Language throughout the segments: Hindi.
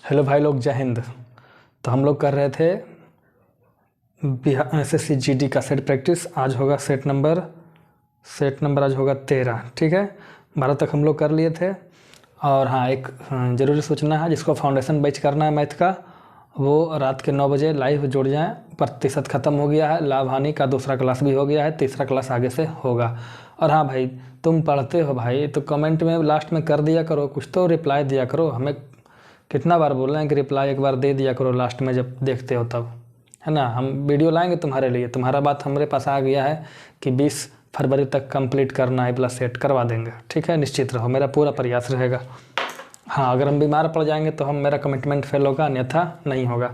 हेलो भाई लोग, जय हिंद। तो हम लोग कर रहे थे बिहार SSC GD का सेट प्रैक्टिस। आज होगा सेट नंबर आज होगा 13। ठीक है, 12 तक हम लोग कर लिए थे। और हाँ, एक ज़रूरी सूचना है, जिसको फाउंडेशन बैच करना है मैथ का, वो रात के 9 बजे लाइव जुड़ जाएं। प्रतिशत ख़त्म हो गया है, लाभ हानि का दूसरा क्लास भी हो गया है, तीसरा क्लास आगे से होगा। और हाँ भाई, तुम पढ़ते हो भाई तो कमेंट में लास्ट में कर दिया करो, कुछ तो रिप्लाई दिया करो। हमें कितना बार बोल रहे हैं कि रिप्लाई एक बार दे दिया करो लास्ट में जब देखते हो तब, है ना। हम वीडियो लाएंगे तुम्हारे लिए। तुम्हारा बात हमारे पास आ गया है कि 20 फरवरी तक कंप्लीट करना है, प्लस सेट करवा देंगे। ठीक है, निश्चित रहो, मेरा पूरा प्रयास रहेगा। हाँ, अगर हम बीमार पड़ जाएंगे तो मेरा कमिटमेंट फेल होगा, अन्यथा नहीं होगा।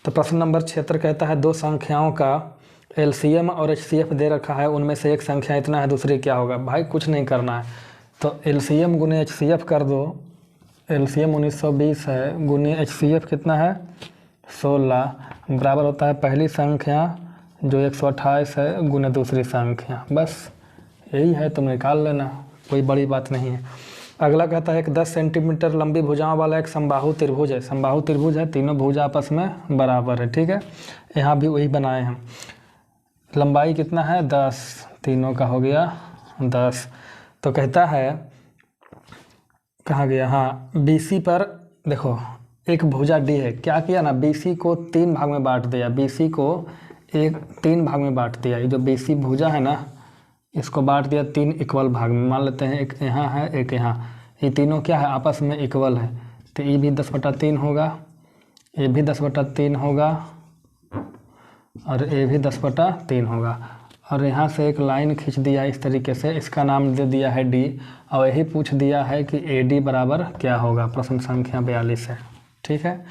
तो प्रश्न नंबर 76 कहता है, दो संख्याओं का LCM और HCF दे रखा है, उनमें से एक संख्या इतना है, दूसरी क्या होगा। भाई कुछ नहीं करना है, तो LCM गुने HCF कर दो। LCM 1920 है, गुने HCF कितना है 16, बराबर होता है पहली संख्या जो 128 है गुने दूसरी संख्या। बस यही है, तुम निकाल लेना, कोई बड़ी बात नहीं है। अगला कहता है, एक 10 सेंटीमीटर लंबी भुजाओं वाला एक समबाहु त्रिभुज है। समबाहु त्रिभुज है, तीनों भुजा आपस में बराबर है। ठीक है, यहाँ भी वही बनाए हैं। लंबाई कितना है 10, तीनों का हो गया 10। तो कहता है, कहाँ गया, हाँ, BC पर देखो एक भुजा D है। क्या किया ना, BC को 3 भाग में बांट दिया। BC को 3 भाग में बांट दिया। ये जो BC भुजा है ना, इसको बांट दिया 3 इक्वल भाग में। मान लेते हैं एक यहाँ है, एक यहाँ। ये तीनों क्या है, आपस में इक्वल है। तो ये भी 10/3 होगा, ये भी 10/3 होगा, और ये भी 10/3 होगा। और यहाँ से एक लाइन खींच दिया इस तरीके से, इसका नाम दे दिया है D। और यही पूछ दिया है कि AD बराबर क्या होगा। प्रश्न संख्या 42 है। ठीक है,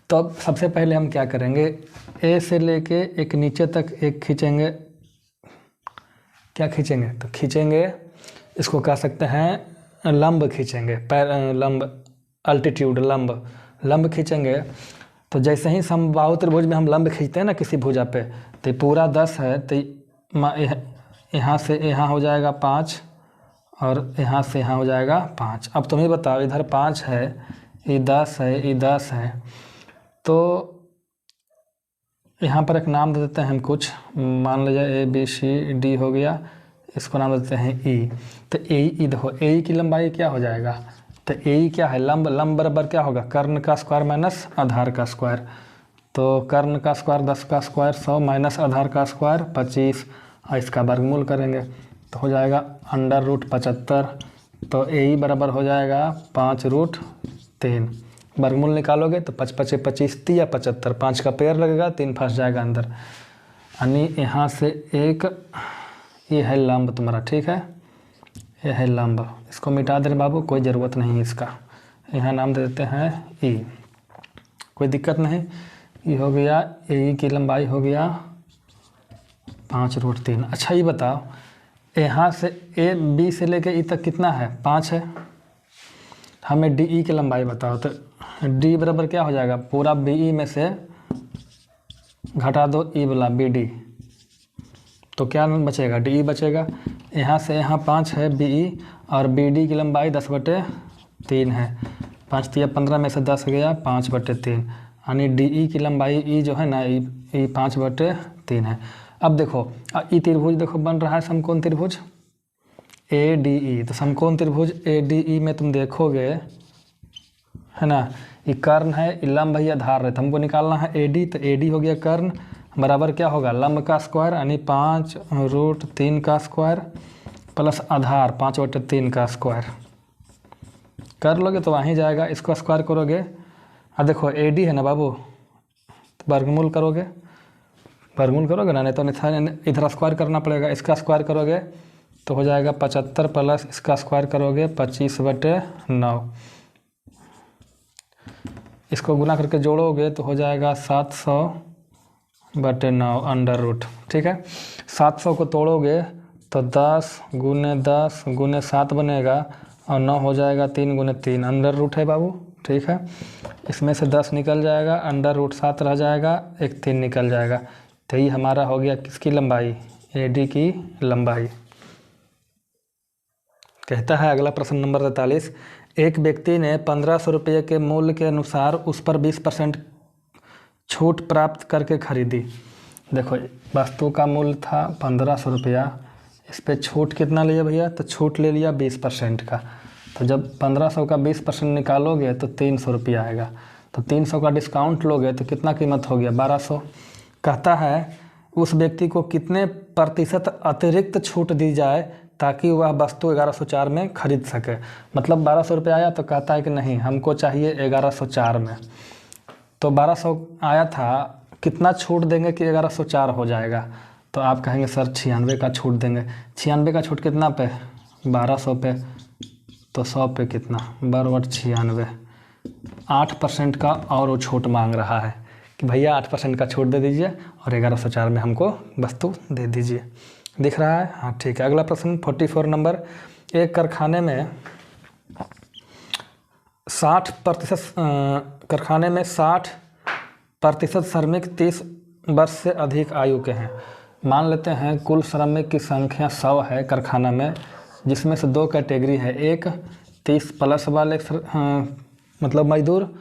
तो अब सबसे पहले हम क्या करेंगे, A से लेके एक नीचे तक एक खींचेंगे। क्या खींचेंगे, तो खींचेंगे, इसको कह सकते हैं लंब खींचेंगे। लंब, अल्टीट्यूड, लंब खींचेंगे। तो जैसे ही समबाहु त्रिभुज में हम लंब खींचते हैं ना किसी भुजा पे, तो पूरा 10 है, तो यहाँ से यहाँ हो जाएगा 5, और यहाँ से यहाँ हो जाएगा 5। अब तुम ही बताओ, इधर 5 है, ये 10 है, ये 10 है, तो यहाँ पर एक नाम दे देते हैं हम कुछ। मान लीजिए ABCD हो गया, इसको नाम देते हैं E। तो AE देखो, AE की लंबाई क्या हो जाएगा, तो AE क्या है, लंब बराबर क्या होगा, कर्ण का स्क्वायर माइनस आधार का स्क्वायर। तो कर्ण का स्क्वायर 10 का स्क्वायर 100 माइनस आधार का स्क्वायर 25, और इसका वर्गमूल करेंगे तो हो जाएगा √75। तो AE बराबर हो जाएगा 5√3। वर्गमूल निकालोगे तो 5 5 25 30 या 75, 5 का पेयर लगेगा, 3 फंस जाएगा अंदर। यानी यहाँ से एक, ये है लंब तुम्हारा। ठीक है, ये है लंब, इसको मिटा दे बाबू, कोई ज़रूरत नहीं इसका। यहाँ नाम दे देते हैं E, कोई दिक्कत नहीं। ये हो गया, AE की लंबाई हो गया 5√3। अच्छा ये बताओ, यहाँ से B से लेके E तक कितना है, 5 है। हमें DE की लंबाई बताओ। तो D बराबर क्या हो जाएगा, पूरा BE में से घटा दो E वाला BD, तो क्या बचेगा, DE बचेगा। यहाँ से यहाँ 5 है BE, और BD की लंबाई 10/3 है। 5 तिया 15 में से 10 गया, 5/3। यानी DE की लंबाई E जो है ना, E 5/3 है। अब देखो, ई त्रिभुज देखो बन रहा है, समकोण त्रिभुज ADE। तो समकोण त्रिभुज ADE में तुम देखोगे, है ना, ये कर्ण है, ये लंब है, आधार है। तो हमको निकालना है AD। तो AD हो गया कर्ण, बराबर क्या होगा, लंब का स्क्वायर यानी 5√3 का स्क्वायर प्लस आधार 5/3 का स्क्वायर। कर लोगे तो वहीं जाएगा, इसको स्क्वायर करोगे। अब देखो AD है ना बाबू, तो वर्गमूल करोगे ना, नहीं तो इधर स्क्वायर करना पड़ेगा। इसका स्क्वायर करोगे तो हो जाएगा 75, प्लस इसका स्क्वायर करोगे 25/9। इसको गुना करके जोड़ोगे तो हो जाएगा 700/9 अंडर रूट। ठीक है, 700 को तोड़ोगे तो 10 गुने 10 गुने 7 बनेगा, और 9 हो जाएगा 3 गुने 3 अंडर रूट है बाबू। ठीक है, इसमें से 10 निकल जाएगा, अंडर रूट 7 रह जाएगा, एक 3 निकल जाएगा। तो ये हमारा हो गया किसकी लंबाई, AD की लंबाई। कहता है अगला प्रश्न नंबर 43, एक व्यक्ति ने 1500 रुपये के मूल्य के अनुसार उस पर 20% छूट प्राप्त करके खरीदी। देखो वस्तु का मूल्य था 1500 रुपया, इस पर छूट कितना लिया भैया, तो छूट ले लिया 20% का। तो जब 1500 का 20% निकालोगे तो 300 रुपया आएगा। तो 300 का डिस्काउंट लोगे तो कितना कीमत हो गया, 1200। कहता है उस व्यक्ति को कितने प्रतिशत अतिरिक्त छूट दी जाए ताकि वह वस्तु 1104 में खरीद सके। मतलब 1200 रुपये आया तो कहता है कि नहीं हमको चाहिए 1104 में। तो 1200 आया था, कितना छूट देंगे कि 1104 हो जाएगा। तो आप कहेंगे सर 96 का छूट देंगे। 96 का छूट कितना पे, 1200 पे, तो 100 पे कितना, बराबर 96। 8% का और वो छूट मांग रहा है कि भैया 8% का छूट दे दीजिए और 1104 में हमको वस्तु दे दीजिए। दिख रहा है, हाँ ठीक है। अगला प्रश्न 44 नंबर। एक कारखाने में 60% श्रमिक 30 वर्ष से अधिक आयु के हैं। मान लेते हैं कुल श्रमिक की संख्या 100 है कारखाना में, जिसमें से 2 कैटेगरी है, एक 30 प्लस वाले मतलब मजदूर,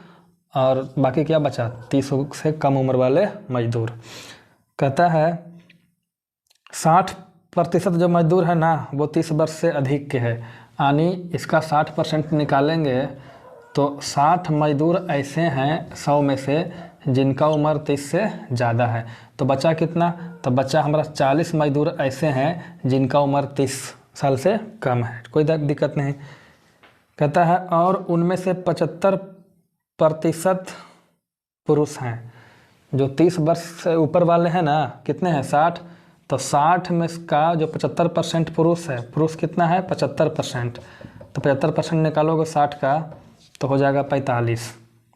और बाकी क्या बचा 30 से कम उम्र वाले मजदूर। कहता है 60% जो मजदूर है ना वो 30 वर्ष से अधिक के है, यानी इसका 60% निकालेंगे तो 60 मजदूर ऐसे हैं 100 में से जिनका उम्र 30 से ज़्यादा है। तो बचा कितना, तो बचा हमारा 40 मजदूर ऐसे हैं जिनका उम्र 30 साल से कम है, कोई दिक्कत नहीं। कहता है और उनमें से 75% पुरुष हैं। जो 30 वर्ष से ऊपर वाले हैं ना, कितने हैं 60, तो 60 में का जो 75% पुरुष है, पुरुष कितना है 75%, तो 75% निकालोगे 60 का तो हो जाएगा 45।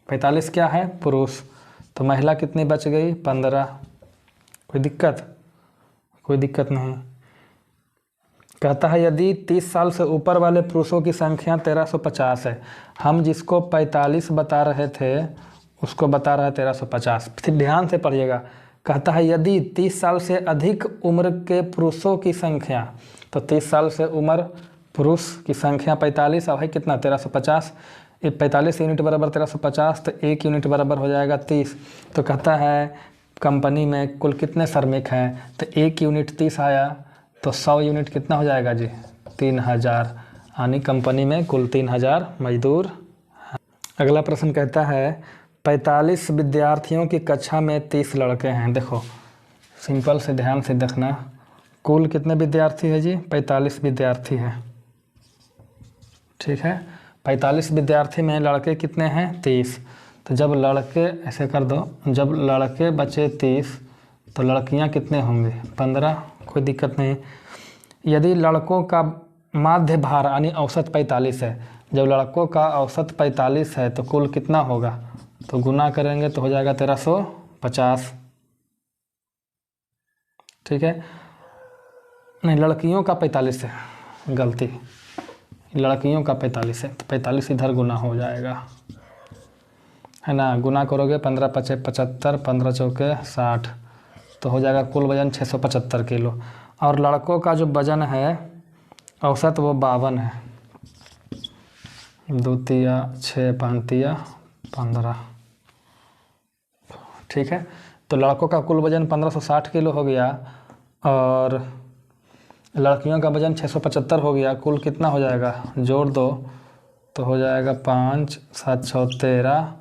45 क्या है पुरुष, तो महिला कितनी बच गई 15। कोई दिक्कत, कोई दिक्कत नहीं। कहता है यदि 30 साल से ऊपर वाले पुरुषों की संख्या 1350 है, हम जिसको 45 बता रहे थे उसको बता रहा है 1350। फिर ध्यान से पढ़िएगा। कहता है यदि 30 साल से अधिक उम्र के पुरुषों की संख्या, तो 30 साल से उम्र पुरुष की संख्या 45 और है कितना 1350। 45 यूनिट बराबर 1350, तो 1 यूनिट बराबर हो जाएगा 30। तो कहता है कंपनी में कुल कितने श्रमिक हैं, तो 1 यूनिट 30 आया, तो 100 यूनिट कितना हो जाएगा जी 3000, यानी कंपनी में कुल 3000 मजदूर। अगला प्रश्न कहता है 45 विद्यार्थियों की कक्षा में 30 लड़के हैं। देखो सिंपल से ध्यान से देखना, कुल कितने विद्यार्थी है जी 45 विद्यार्थी हैं, ठीक है। 45 विद्यार्थी में लड़के कितने हैं 30। तो जब लड़के ऐसे कर दो, जब लड़के बचे 30 तो लड़कियां कितने होंगे 15, कोई दिक्कत नहीं। यदि लड़कों का माध्य भार यानी औसत 45 है, जब लड़कों का औसत 45 है तो कुल कितना होगा, तो गुना करेंगे तो हो जाएगा 1350, ठीक है। नहीं लड़कियों का 45 है, गलती, लड़कियों का 45 है, तो 45 इधर गुना हो जाएगा, है ना। गुना करोगे 15 पचे 75, 15 चौके 60, तो हो जाएगा कुल वजन 675 किलो। और लड़कों का जो वजन है औसत वो 52 है, 2 तिया 6 5 तिया 15, ठीक है। तो लड़कों का कुल वजन 1560 किलो हो गया और लड़कियों का वजन 675 हो गया। कुल कितना हो जाएगा, जोड़ दो तो हो जाएगा 5 7 6 13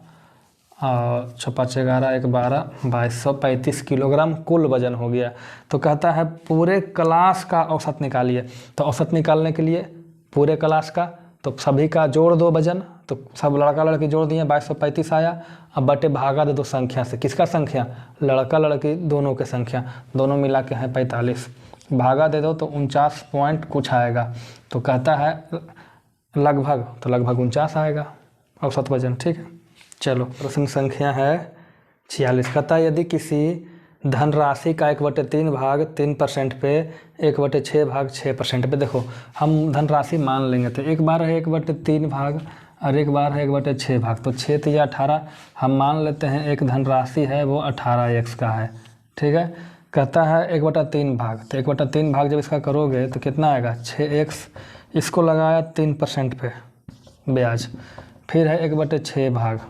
और 6 5 11 1 12 2235 किलोग्राम कुल वजन हो गया। तो कहता है पूरे क्लास का औसत निकालिए। तो औसत निकालने के लिए पूरे क्लास का तो सभी का जोड़ दो वजन, तो सब लड़का लड़की जोड़ दिए 2235 आया। अब बटे भागा दे दो संख्या से, किसका संख्या, लड़का लड़की दोनों के संख्या, दोनों मिला के हैं 45, भागा दे दो तो 49 पॉइंट कुछ आएगा। तो कहता है लगभग, तो लगभग 49 आएगा औसत वजन, ठीक है। चलो प्रश्न संख्या है 46। कहता है यदि किसी धनराशि का 1/3 भाग 3% पे, 1/6 भाग 6% पे, देखो हम धनराशि मान लेंगे तो एक बार है 1/3 भाग और एक बार है 1/6 भाग, तो 6 तिया 18 हम मान लेते हैं। एक धनराशि है वो 18x का है, ठीक है। कहता है 1/3 भाग, तो 1/3 भाग जब इसका करोगे तो कितना आएगा 6x, इसको लगाया 3% पे ब्याज। फिर है 1/6 भाग,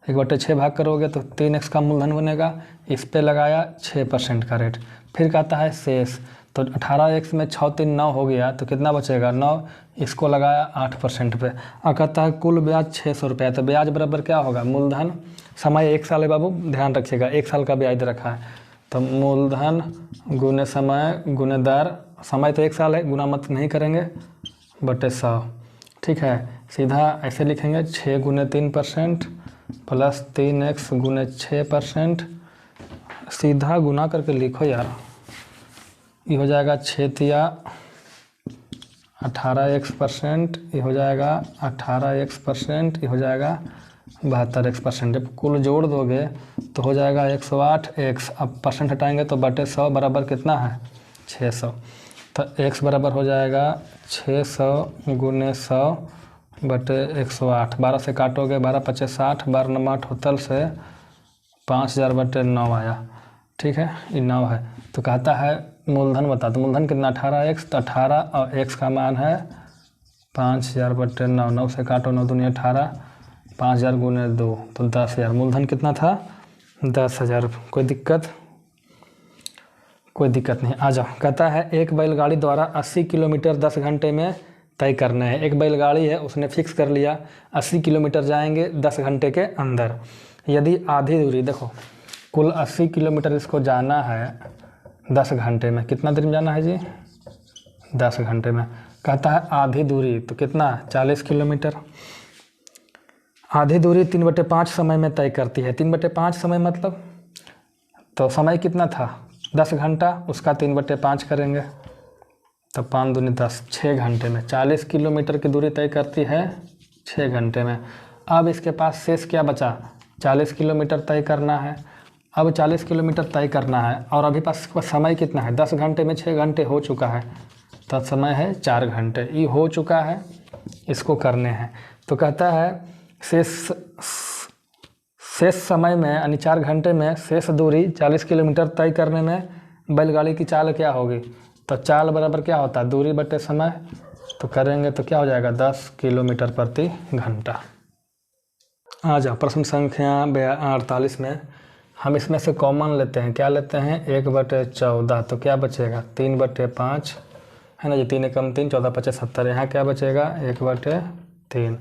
1/6 भाग करोगे तो 3x का मूलधन बनेगा, इस पे लगाया 6% का रेट। फिर कहता है शेष, तो 18x में 6 3 9 हो गया तो कितना बचेगा 9, इसको लगाया 8% पे। और कहता है कुल ब्याज 600 रुपया, तो ब्याज बराबर क्या होगा मूलधन, समय 1 साल है बाबू, ध्यान रखिएगा 1 साल का ब्याज दे रखा है, तो मूलधन गुने समय गुने दर, समय तो 1 साल है, गुना मत नहीं करेंगे, बटे 100। ठीक है, सीधा ऐसे लिखेंगे 6 गुने 3% प्लस 3x गुने 6%, सीधा गुना करके लिखो यार, ये हो जाएगा 6 तिया 18x%, ये हो जाएगा 18x%, ये हो जाएगा 72x%। जब कुल जोड़ दोगे तो हो जाएगा 108x, अब परसेंट हटाएंगे तो बटे 100 बराबर कितना है 600, तो x बराबर हो जाएगा 600 गुने 100 बटे 108। 12 से काटोगे 12 25 60, 12 9 8 होतल से 5000 बटे 9 आया। ठीक है, ये 9 है, तो कहता है मूलधन बता, तो मूलधन कितना 18x, तो 18 और x का मान है 5000 बटे 9, 9 से काटो 9 दूनी 18, 5000 गुने 2 तो 10,000, मूलधन कितना था 10,000। कोई दिक्कत, कोई दिक्कत नहीं, आ जाओ। कहता है एक बैलगाड़ी द्वारा 80 किलोमीटर 10 घंटे में तय करना है। एक बैलगाड़ी है, उसने फिक्स कर लिया 80 किलोमीटर जाएंगे 10 घंटे के अंदर। यदि आधी दूरी, देखो कुल 80 किलोमीटर इसको जाना है 10 घंटे में, कितना देर में जाना है जी 10 घंटे में। कहता है आधी दूरी, तो कितना 40 किलोमीटर। आधी दूरी 3/5 समय में तय करती है। 3/5 समय मतलब, तो समय कितना था 10 घंटा, उसका 3/5 करेंगे तो 5 दूनी 10, 6 घंटे में 40 किलोमीटर की दूरी तय करती है 6 घंटे में। अब इसके पास शेष क्या बचा, 40 किलोमीटर तय करना है। अब 40 किलोमीटर तय करना है और अभी पास समय कितना है 10 घंटे में 6 घंटे हो चुका है, तो समय है 4 घंटे, ये हो चुका है, इसको करने हैं। तो कहता है शेष समय में यानी 4 घंटे में शेष दूरी 40 किलोमीटर तय करने में बैलगाड़ी की चाल क्या होगी, तो चाल बराबर क्या होता है दूरी बटे समय, तो करेंगे तो क्या हो जाएगा 10 किलोमीटर प्रति घंटा। आ जाओ प्रश्न संख्या 48 में हम इसमें से कॉमन लेते हैं, क्या लेते हैं 1/14, तो क्या बचेगा 3/5 है ना जी, 3 एकम 3, 14 25 70, यहाँ क्या बचेगा 1/3।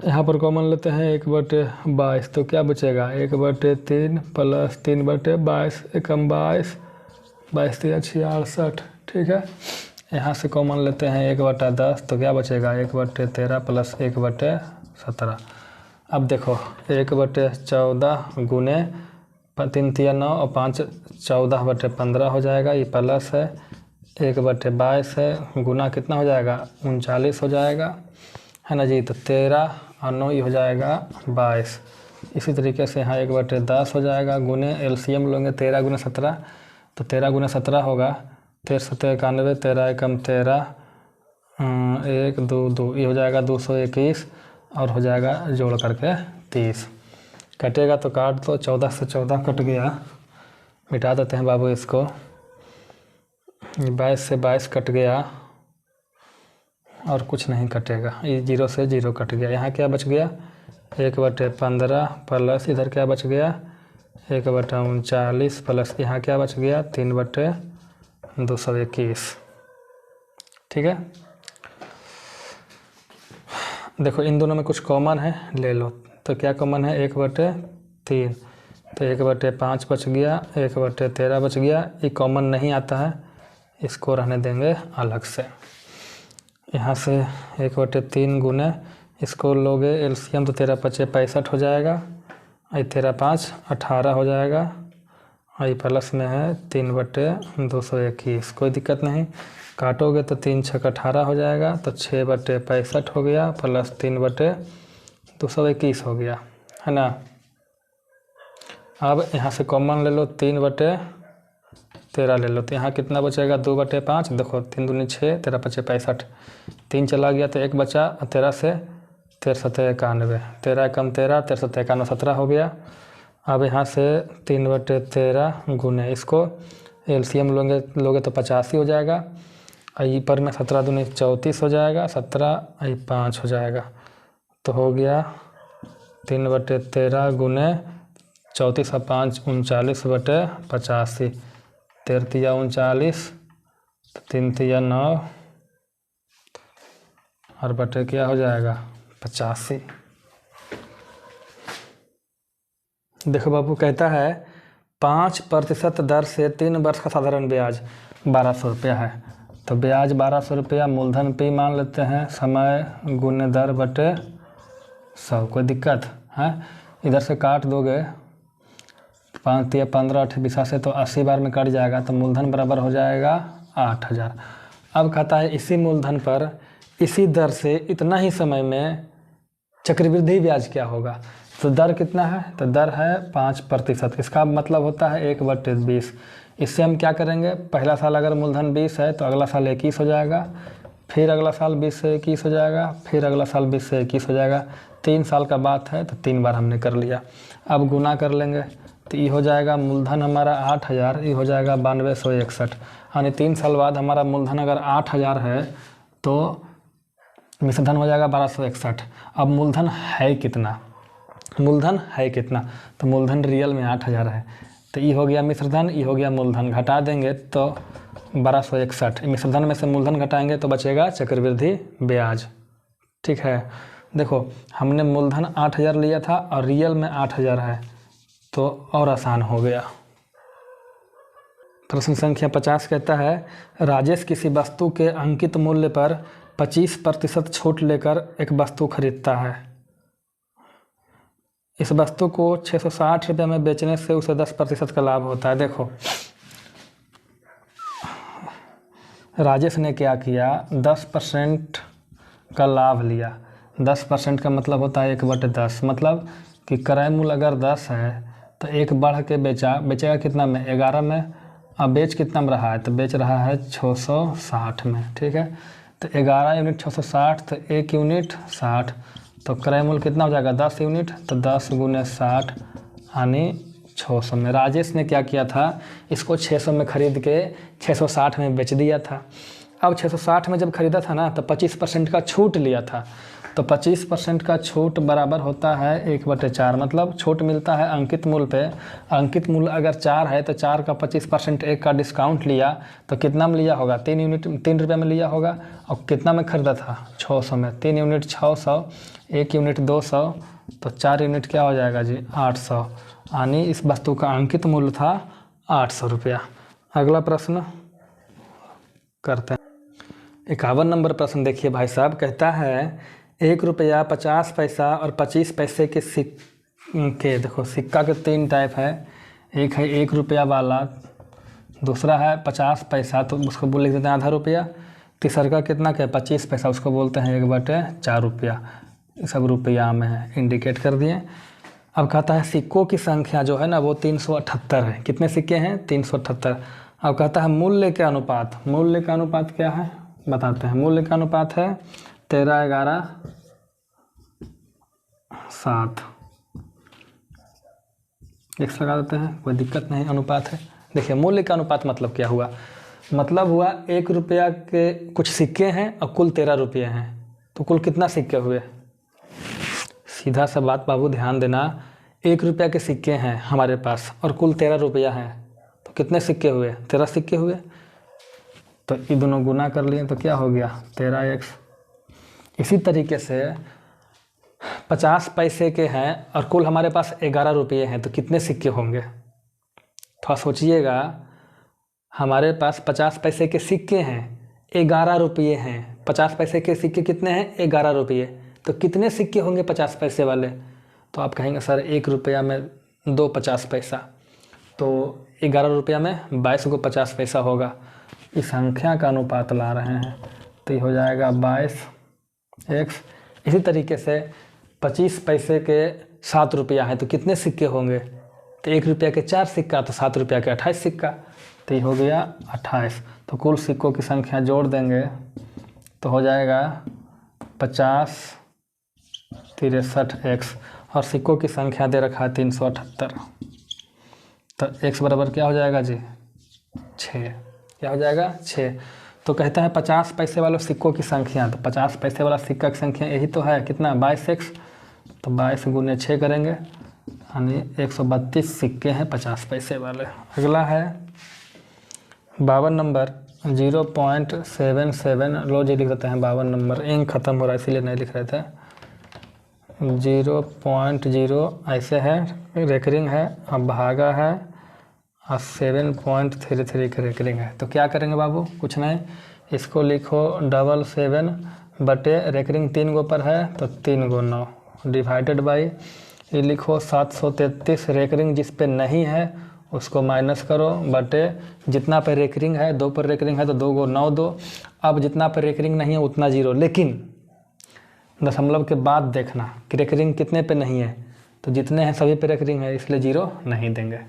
यहाँ पर कॉमन लेते हैं 1/22, तो क्या बचेगा 1/3 प्लस 3/22 एकम 22, 22 3 66। ठीक है, यहाँ से कॉमन लेते हैं 1/10, तो क्या बचेगा 1/13 प्लस 1/17। अब देखो 1/14 गुने 3 तिया 9 और 5 14/15 हो जाएगा, ये प्लस है 1/22 है, गुना कितना हो जाएगा 39 हो जाएगा है ना जी, तो 13 और 9 ये हो जाएगा 22। इसी तरीके से यहाँ 1/10 हो जाएगा, गुने एलसीएम लेंगे 13 गुना 17, तो 13 गुना 17 होगा 13 7 91, 13 एकम 13, 1 2 2, ये हो जाएगा 221 और हो जाएगा जोड़ करके 30। कटेगा तो काट दो, 14 से 14 कट गया, मिटा देते हैं बाबू इसको, 22 से 22 कट गया और कुछ नहीं कटेगा, ये 0 से 0 कट गया। यहाँ क्या बच गया 1/15 प्लस इधर क्या बच गया 1/39 प्लस यहाँ क्या बच गया 3/221। ठीक है, देखो इन दोनों में कुछ कॉमन है, ले लो। तो क्या कॉमन है 1/3, तो 1/5 बच गया, 1/13 बच गया, ये कॉमन नहीं आता है, इसको रहने देंगे अलग से। यहाँ से 1/3 गुने इसको लोगे एलसीएम तो 13 5 65 हो जाएगा, ये 13 5 18 हो जाएगा, और ये प्लस में है 3/221। कोई दिक्कत नहीं, काटोगे तो 3 6 18 हो जाएगा, तो 6/65 हो गया प्लस 3/221 हो गया है ना। अब यहाँ से कॉमन ले लो 3/13 ले लो, तो यहाँ कितना बचेगा 2/5, देखो 3 दूनी 6, 13 5 65, 3 चला गया तो 1 बचा, 13 से 13 7 91, 13 एकम 13, 13 7 91 17 हो गया। अब यहाँ से 3/13 गुने इसको एलसीएम लोगे तो 85 हो जाएगा, आई पर में 17 दूनी 34 हो जाएगा, 17 आई 5 हो जाएगा, तो हो गया 3/13 गुने 34 और 5 39/85, 13 39, 3 9 और बटे क्या हो जाएगा 85। देखो बाबू, कहता है 5% दर से 3 वर्ष का साधारण ब्याज 1200 रुपया है। तो ब्याज 1200 रुपया, मूलधन P मान लेते हैं, समय गुने दर बटे 100। कोई दिक्कत है? इधर से काट दोगे 5 या 15 8 20 से, तो 80 बार में कट जाएगा, तो मूलधन बराबर हो जाएगा 8000। अब कहता है इसी मूलधन पर इसी दर से इतना ही समय में चक्रवृद्धि ब्याज क्या होगा। तो दर कितना है? तो दर है 5%। इसका मतलब होता है 1/20। इससे हम क्या करेंगे, पहला साल अगर मूलधन 20 है तो अगला साल 21 हो जाएगा, फिर अगला साल 20 से 21 हो जाएगा, फिर अगला साल 20 से 21 हो जाएगा। 3 साल का बात है तो 3 बार हमने कर लिया। अब गुना कर लेंगे तो ये हो जाएगा मूलधन हमारा 8000, ये हो जाएगा 9261। यानी 3 साल बाद हमारा मूलधन अगर 8000 है तो मिश्रधन हो जाएगा 1261। अब मूलधन है कितना? मूलधन है कितना? तो मूलधन रियल में 8000 है, तो ये हो गया मिश्रधन, ये हो गया मूलधन। घटा देंगे तो 1261, मिश्रधन में से मूलधन घटाएंगे तो बचेगा चक्रवृद्धि ब्याज। ठीक है, देखो हमने मूलधन 8000 लिया था और रियल में 8000 है, तो और आसान हो गया। प्रश्न संख्या 50 कहता है राजेश किसी वस्तु के अंकित मूल्य पर 25% छूट लेकर एक वस्तु खरीदता है। इस वस्तु को 660 रुपये में बेचने से उसे 10% का लाभ होता है। देखो राजेश ने क्या किया, 10% का लाभ लिया। 10% का मतलब होता है 1/10, मतलब कि क्रय मूल्य अगर 10 है तो एक बढ़ के बेचेगा कितना में, 11 में। अब बेच कितना में रहा है, तो बेच रहा है 660 में। ठीक है, तो 11 यूनिट 660, तो 1 यूनिट 60, तो क्रय मूल्य कितना हो जाएगा 10 यूनिट, तो 10 गुने 60 यानी 600 में। राजेश ने क्या किया था, इसको 600 में खरीद के 660 में बेच दिया था। अब 660 में जब खरीदा था ना तो 25% का छूट लिया था, तो 25% का छूट बराबर होता है 1/4, मतलब छूट मिलता है अंकित मूल्य पे। अंकित मूल्य अगर 4 है तो 4 का 25% 1 का डिस्काउंट लिया तो कितना में लिया होगा, 3 यूनिट 3 रुपये में लिया होगा। और कितना में खरीदा था, 600 में। 3 यूनिट 600, 1 यूनिट 200, तो 4 यूनिट क्या हो जाएगा जी 800, यानी इस वस्तु का अंकित मूल्य था 800 रुपया। अगला प्रश्न करते हैं। 51 नंबर प्रश्न देखिए भाई साहब, कहता है 1 रुपया 50 पैसा और 25 पैसे के सिक्के। देखो सिक्का के 3 टाइप है, एक है 1 रुपया वाला, दूसरा है 50 पैसा तो उसको बोल लिख देते हैं आधा रुपया, तीसरा का कितना क्या 25 पैसा, उसको बोलते हैं 1/4 रुपया। सब रुपया में है, इंडिकेट कर दिए। अब कहता है सिक्कों की संख्या जो है ना वो 378 है। कितने सिक्के हैं, 378। अब कहता है मूल्य के अनुपात, मूल्य का अनुपात क्या है बताते हैं। मूल्य का अनुपात है 13 11 7। एक्स लगा देते हैं, कोई दिक्कत नहीं, अनुपात है। देखिए मूल्य का अनुपात मतलब क्या हुआ, मतलब हुआ 1 रुपया के कुछ सिक्के हैं और कुल 13 रुपये हैं, तो कुल कितना सिक्के हुए। सीधा सा बात बाबू ध्यान देना, 1 रुपया के सिक्के हैं हमारे पास और कुल 13 रुपया हैं, तो कितने सिक्के हुए, 13 सिक्के हुए। तो ये दोनों गुना कर लिए तो क्या हो गया 13x। इसी तरीके से 50 पैसे के हैं और कुल हमारे पास 11 रुपये हैं, तो कितने सिक्के होंगे। थोड़ा सोचिएगा, हमारे पास 50 पैसे के सिक्के हैं, 11 रुपये हैं। 50 पैसे के सिक्के कितने हैं, 11 रुपये, तो कितने सिक्के होंगे 50 पैसे वाले। तो आप कहेंगे सर 1 रुपया में 2 50 पैसा, तो 11 रुपया में 22 को 50 पैसा होगा। इस संख्या का अनुपात ला रहे हैं, तो ये हो जाएगा 22x। इसी तरीके से 25 पैसे के 7 रुपया है, तो कितने सिक्के होंगे, तो 1 रुपया के 4 सिक्का, तो 7 रुपया के 28 सिक्का, तो ये हो गया 28। तो कुल सिक्कों की संख्या जोड़ देंगे तो हो जाएगा 50 63x, और सिक्कों की संख्या दे रखा है 378, तो x बराबर क्या हो जाएगा जी 6। क्या हो जाएगा 6। तो कहता है 50 पैसे वाले सिक्कों की संख्या, तो 50 पैसे वाला सिक्का की संख्या यही तो है कितना 22x, तो 22 गुने 6 करेंगे यानी 132 सिक्के हैं 50 पैसे वाले। अगला है 52 नंबर 0.77, लो जी लिख देते हैं 52 नंबर, इंक ख़त्म हो रहा है इसीलिए नहीं लिख रहे थे। 0.0 ऐसे है, रेकरिंग है, अब भागा है और 7.33 का रेकरिंग है। तो क्या करेंगे बाबू, कुछ नहीं, इसको लिखो 77 बटे रेकरिंग 3 गो पर है तो 3 गो 9 डिवाइडेड बाई, ये लिखो 733 रेकरिंग जिस पे नहीं है उसको माइनस करो बटे जितना पे रेकरिंग है, 2 पर रेकरिंग है तो 2 गो 9 2। अब जितना पे रेकरिंग नहीं है उतना 0, लेकिन दशमलव के बाद देखना कि रेकरिंग कितने पे नहीं है, तो जितने हैं सभी पे रेकरिंग है इसलिए 0 नहीं देंगे।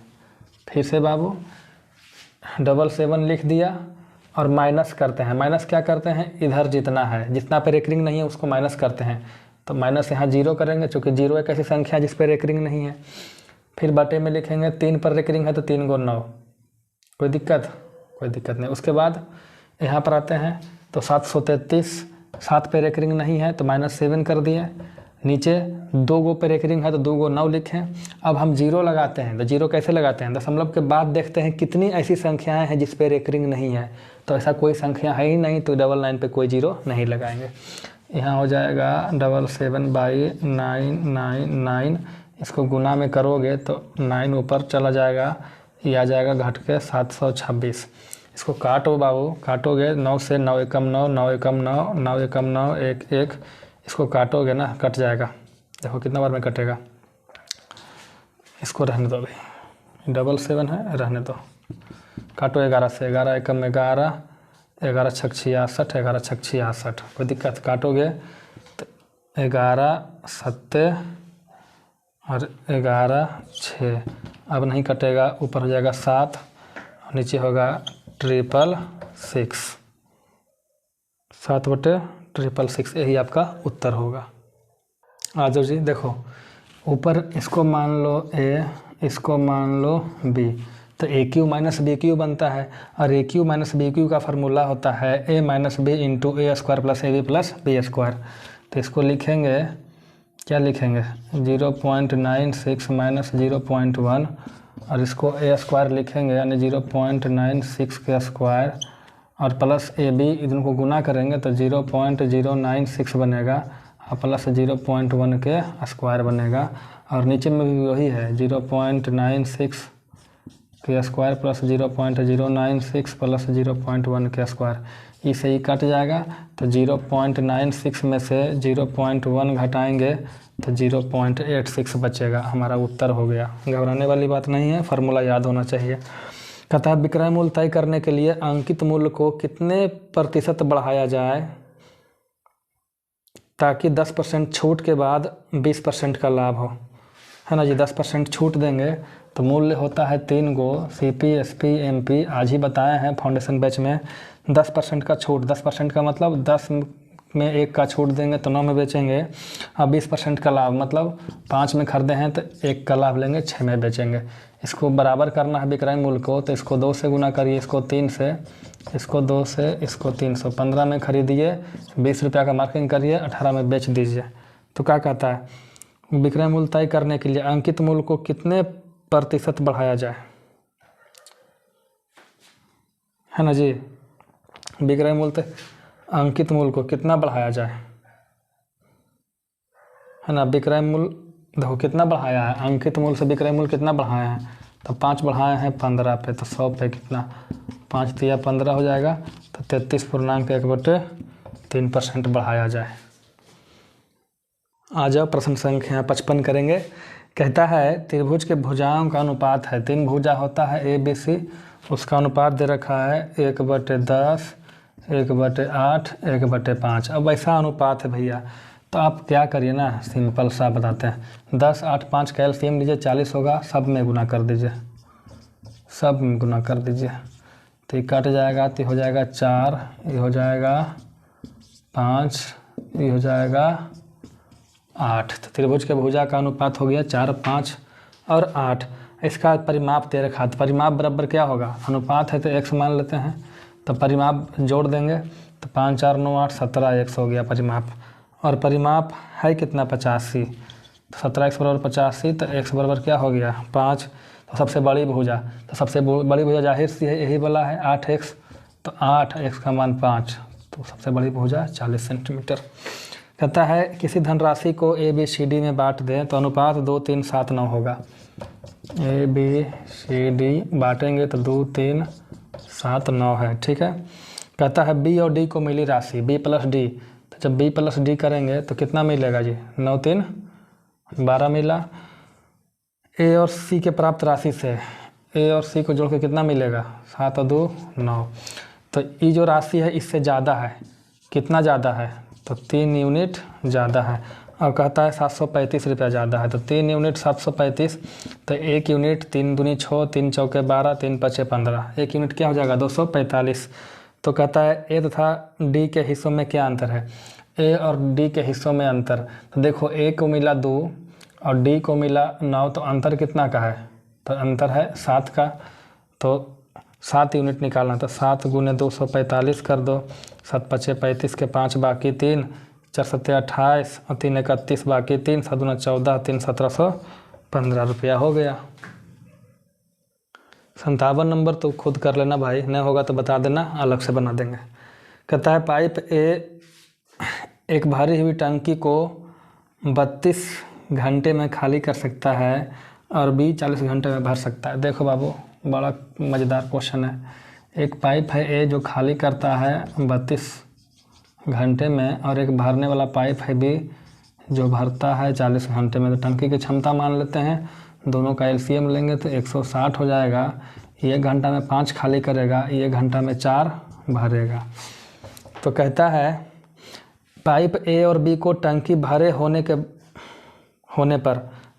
फिर से बाबू 77 लिख दिया और माइनस करते हैं, माइनस क्या करते हैं, इधर जितना है जितना पे रेकरिंग नहीं है उसको माइनस करते हैं, तो माइनस यहाँ 0 करेंगे क्योंकि 0 एक ऐसी संख्या जिस पे रेकरिंग नहीं है। फिर बटे में लिखेंगे 3 पर रेकरिंग है तो 3 गो 9, कोई दिक्कत नहीं। उसके बाद यहाँ पर आते हैं तो 733, 7 पे रेकरिंग नहीं है तो -7 कर दिए, नीचे 2 गो पे रेकरिंग है तो 2 गो 9 लिखें। अब हम 0 लगाते हैं, तो 0 कैसे लगाते हैं, दशमलव के बाद देखते हैं कितनी ऐसी संख्याएं हैं जिस पे रेकरिंग नहीं है, तो ऐसा कोई संख्या है ही नहीं तो 99 पे कोई 0 नहीं लगाएंगे। यहाँ हो जाएगा 77/999, इसको गुना में करोगे तो 9 ऊपर चला जाएगा, ये आ जाएगा घट के 726। इसको काटो बाबू, काटोगे 9 से 9 एकम 9, 9 एकम 9, 9 एकम 9, 1 1, इसको काटोगे ना कट जाएगा, देखो कितना बार में कटेगा। इसको रहने दो अभी, 77 है रहने दो, काटो 11 से, 11 एकम 11, 11 छक 66, 11 छक 66, कोई दिक्कत, काटोगे तो 11 7 और 11 6, अब नहीं कटेगा, ऊपर हो जाएगा 7 और नीचे होगा 666, 7/666, यही आपका उत्तर होगा। आ जाओ जी, देखो ऊपर इसको मान लो A, इसको मान लो B, तो AQ माइनस BQ बनता है और AQ माइनस BQ का फार्मूला होता है A minus B into A square plus AB plus B square. तो इसको लिखेंगे, क्या लिखेंगे 0.96 माइनस 0.1 और इसको A स्क्वायर लिखेंगे यानी 0.96 के स्क्वायर और प्लस AB, इनको को गुना करेंगे तो 0.096 बनेगा और प्लस 0.1 के स्क्वायर बनेगा और नीचे में भी वही है 0.96 के स्क्वायर प्लस 0.096 प्लस 0.1 के स्क्वायर, इसे ही कट जाएगा तो 0.96 में से 0.1 घटाएंगे तो 0.86 बचेगा, हमारा उत्तर हो गया। घबराने वाली बात नहीं है, फार्मूला याद होना चाहिए। कहता है विक्रय मूल्य तय करने के लिए अंकित मूल्य को कितने प्रतिशत बढ़ाया जाए ताकि 10% छूट के बाद 20% का लाभ हो, है ना जी। 10% छूट देंगे तो मूल्य होता है 3 गो CP SP MP, आज ही बताए हैं फाउंडेशन बैच में 10% का छूट, 10% का मतलब 10 में 1 का छूट देंगे तो 9 में बेचेंगे और 20% का लाभ मतलब 5 में खरीदे हैं तो 1 का लाभ लेंगे, 6 में बेचेंगे। इसको बराबर करना है विक्रय मूल्य को, तो इसको 2 से गुना करिए, इसको 3 से, इसको 2 से, इसको 300, 15 में खरीदिए, 20 रुपया का मार्किंग करिए, 18 में बेच दीजिए। तो क्या कहता है विक्रय मूल्य तय करने के लिए अंकित मूल्य को कितने प्रतिशत बढ़ाया जाए, है ना जी। विक्रय मूल्य अंकित मूल्य को कितना बढ़ाया जाए, है ना। विक्रय मूल्य देखो कितना बढ़ाया है, अंकित मूल्य से विक्रय मूल्य कितना बढ़ाया है, तो 5 बढ़ाए हैं 15 पे, तो 100 पे कितना 5 तिया 15 हो जाएगा, तो 33.1/3% बढ़ाया जाए। आ जाओ प्रश्न संख्या 55 करेंगे। कहता है त्रिभुज के भुजाओं का अनुपात है, 3 भुजा होता है ABC, उसका अनुपात दे रखा है 1/10, 1/8, 1/5। अब ऐसा अनुपात है भैया, तो आप क्या करिए ना, सिंपल सा बताते हैं, 10 8 5 का एलसीएम लीजिए, 40 होगा, सब में गुना कर दीजिए, सब में गुना कर दीजिए, तो ये कट जाएगा तो हो जाएगा 4, ये हो जाएगा 5, ये हो जाएगा 8। तो त्रिभुज के भुजा का अनुपात हो गया 4 5 और 8। इसका परिमाप दे रखा, तो परिमाप बराबर क्या होगा, अनुपात है तो x मान लेते हैं, तो परिमाप जोड़ देंगे तो 5 4 9 8 17 x हो गया परिमाप। और परिमाप है कितना 85, तो 17x बराबर 85, तो x बराबर क्या हो गया 5। तो सबसे बड़ी भुजा, तो सबसे बड़ी भुजा जाहिर सी है यही वाला है 8x, तो 8x का मान 5, तो सबसे बड़ी भुजा 40 सेंटीमीटर। कहता है किसी धनराशि को ABCD में बांट दें तो अनुपात 2 3 7 9 होगा। ABCD बांटेंगे तो 2 3 7 9 है, ठीक है। कहता है B और D को मिली राशि B प्लस D, तो जब B प्लस D करेंगे तो कितना मिलेगा जी 9 3 12 मिला। A और C के प्राप्त राशि से A और C को जोड़ के कितना मिलेगा 7 और 2 9। तो ये जो राशि है इससे ज़्यादा है, कितना ज़्यादा है तो 3 यूनिट ज़्यादा है। और कहता है 735 रुपया ज़्यादा है, तो 3 यूनिट 735, तो 1 यूनिट 3 दूनी 6 3 चौके 12 3 पचे 15, 1 यूनिट क्या हो जाएगा 245। तो कहता है ए तथा डी के हिस्सों में क्या अंतर है, ए और डी के हिस्सों में अंतर। तो देखो ए को मिला 2 और डी को मिला 9, तो अंतर कितना का है, तो अंतर है 7 का। तो 7 यूनिट निकालना, तो 7 गुने 245 कर दो, 7 पचे 35 के 5 बाकी 3, 4 7 28 और 3 31 बाकी 3, 7 दूना 14 3 1715 रुपया हो गया। 57 नंबर तो खुद कर लेना भाई, नहीं होगा तो बता देना, अलग से बना देंगे। कहता है पाइप ए एक भरी हुई टंकी को 32 घंटे में खाली कर सकता है और बी 40 घंटे में भर सकता है। देखो बाबू बड़ा मज़ेदार क्वेश्चन है। एक पाइप है ए जो खाली करता है 32 घंटे में, और एक भरने वाला पाइप है बी जो भरता है 40 घंटे में। तो टंकी की क्षमता मान लेते हैं, दोनों का एलसीएम लेंगे तो 160 हो जाएगा। ये घंटा में 5 खाली करेगा, ये घंटा में 4 भरेगा। तो कहता है पाइप ए और बी को टंकी भरे होने पर,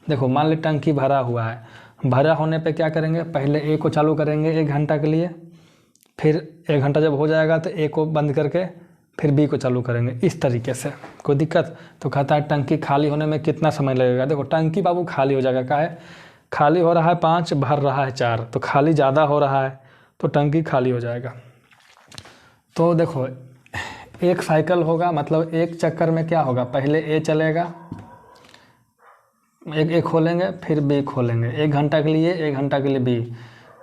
देखो मान ली टंकी भरा हुआ है, भरा होने पे क्या करेंगे, पहले ए को चालू करेंगे 1 घंटा के लिए, फिर 1 घंटा जब हो जाएगा तो ए को बंद करके फिर बी को चालू करेंगे, इस तरीके से। कोई दिक्कत? तो कहता है टंकी खाली होने में कितना समय लगेगा। देखो टंकी बाबू खाली हो जाएगा, क्या है खाली हो रहा है 5, भर रहा है 4, तो खाली ज़्यादा हो रहा है तो टंकी खाली हो जाएगा। तो देखो एक साइकिल होगा, मतलब एक चक्कर में क्या होगा, पहले ए चलेगा, एक खोलेंगे फिर बी खोलेंगे, 1 घंटा के लिए 1 घंटा के लिए बी,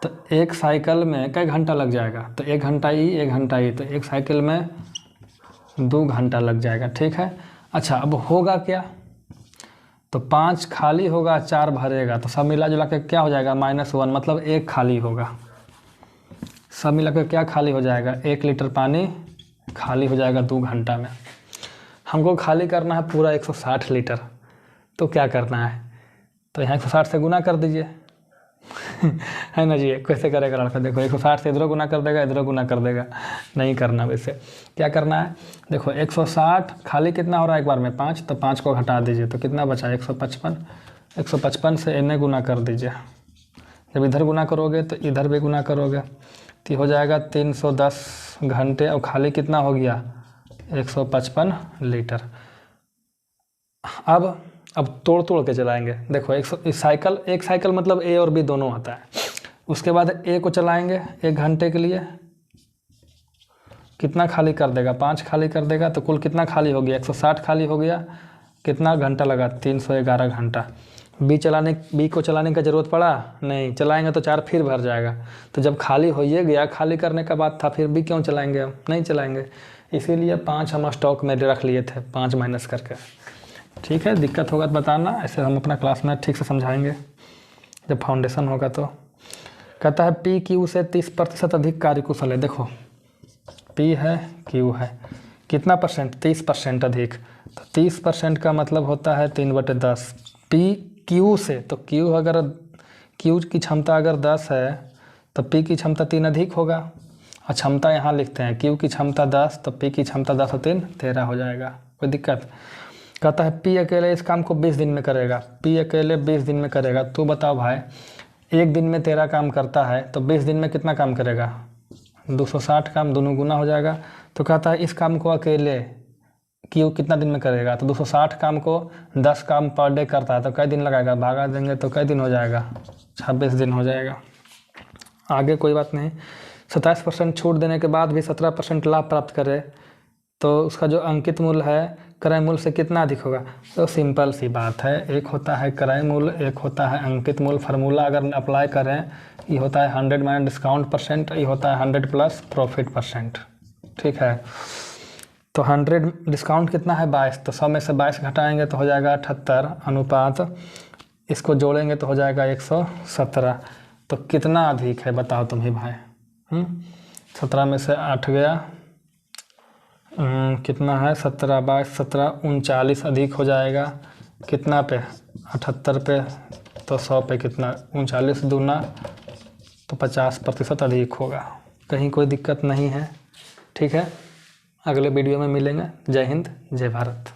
तो एक साइकिल में कई घंटा लग जाएगा, तो 1 घंटा ई 1 घंटा ई, तो एक साइकिल में 2 घंटा लग जाएगा, ठीक है। अच्छा अब होगा क्या, तो 5 खाली होगा 4 भरेगा, तो सब मिला जुला के क्या हो जाएगा -1, मतलब 1 खाली होगा। सब मिला के क्या खाली हो जाएगा, 1 लीटर पानी खाली हो जाएगा 2 घंटा में। हमको खाली करना है पूरा 160 लीटर, तो क्या करना है, तो यहाँ 160 से गुना कर दीजिए है ना जी। कैसे करेगा लड़का, देखो 160 से इधरों गुना कर देगा, इधरों गुना कर देगा, नहीं करना। वैसे क्या करना है, देखो 160 खाली कितना हो रहा है एक बार में 5, तो 5 को घटा दीजिए तो कितना बचा 155, 155 से इन्हें गुना कर दीजिए। जब इधर गुना करोगे तो इधर भी गुना करोगे, तो हो जाएगा 310 घंटे, और खाली कितना हो गया 155 लीटर। अब तोड़ के चलाएंगे। देखो एक साइकिल मतलब ए और बी दोनों आता है। उसके बाद ए को चलाएंगे 1 घंटे के लिए, कितना खाली कर देगा 5 खाली कर देगा, तो कुल कितना खाली हो गया 160 खाली हो गया। कितना घंटा लगा 311 घंटा। बी को चलाने का ज़रूरत पड़ा नहीं, चलाएंगे तो 4 फिर भर जाएगा। तो जब खाली हो ये गया, खाली करने का बात था, फिर बी क्यों चलाएंगे, हम नहीं चलाएंगे। इसीलिए 5 हम स्टॉक में रख लिए थे, 5 माइनस करके, ठीक है। दिक्कत होगा तो बताना, ऐसे हम अपना क्लास में ठीक से समझाएंगे जब फाउंडेशन होगा। तो कहता है पी क्यू से 30% अधिक कार्यकुशल है। देखो पी है क्यू है, कितना परसेंट 30% अधिक, तो 30% का मतलब होता है 3/10। पी क्यू से, तो क्यू की क्षमता अगर 10 है तो पी की क्षमता 3 अधिक होगा। और क्षमता यहाँ लिखते हैं, क्यू की क्षमता 10 तो पी की क्षमता 10 और 3 13 हो जाएगा। कोई दिक्कत? कहता है पी अकेले इस काम को 20 दिन में करेगा। पी अकेले 20 दिन में करेगा। तो बताओ भाई, 1 दिन में 13 काम करता है तो 20 दिन में कितना काम करेगा 260 काम, दोनों गुना हो जाएगा। तो कहता है इस काम को अकेले क्यू कितना दिन में करेगा, तो 260 काम को 10 काम पर डे करता है तो कई दिन लगाएगा, भागा देंगे तो कई दिन हो जाएगा 26 दिन हो जाएगा। आगे कोई बात नहीं। 27% छूट देने के बाद भी 17% लाभ प्राप्त करे तो उसका जो अंकित मूल्य है क्रय मूल्य से कितना अधिक होगा। तो सिंपल सी बात है, एक होता है क्रय मूल्य, एक होता है अंकित मूल्य। फार्मूला अगर अप्लाई करें, ये होता है 100 माइनस डिस्काउंट परसेंट, ये होता है 100 प्लस प्रॉफिट परसेंट। ठीक है, तो 100 डिस्काउंट कितना है 22, तो 100 में से 22 घटाएंगे तो हो जाएगा 78 अनुपात, इसको जोड़ेंगे तो हो जाएगा 117। तो कितना अधिक है बताओ तुम ही भाई। 17 में से 8 गया, कितना है 17 22 17 39 अधिक हो जाएगा कितना पे 78 पे, तो 100 पे कितना 39 दूना तो 50% अधिक होगा। कहीं कोई दिक्कत नहीं है। ठीक है, अगले वीडियो में मिलेंगे। जय हिंद, जय भारत।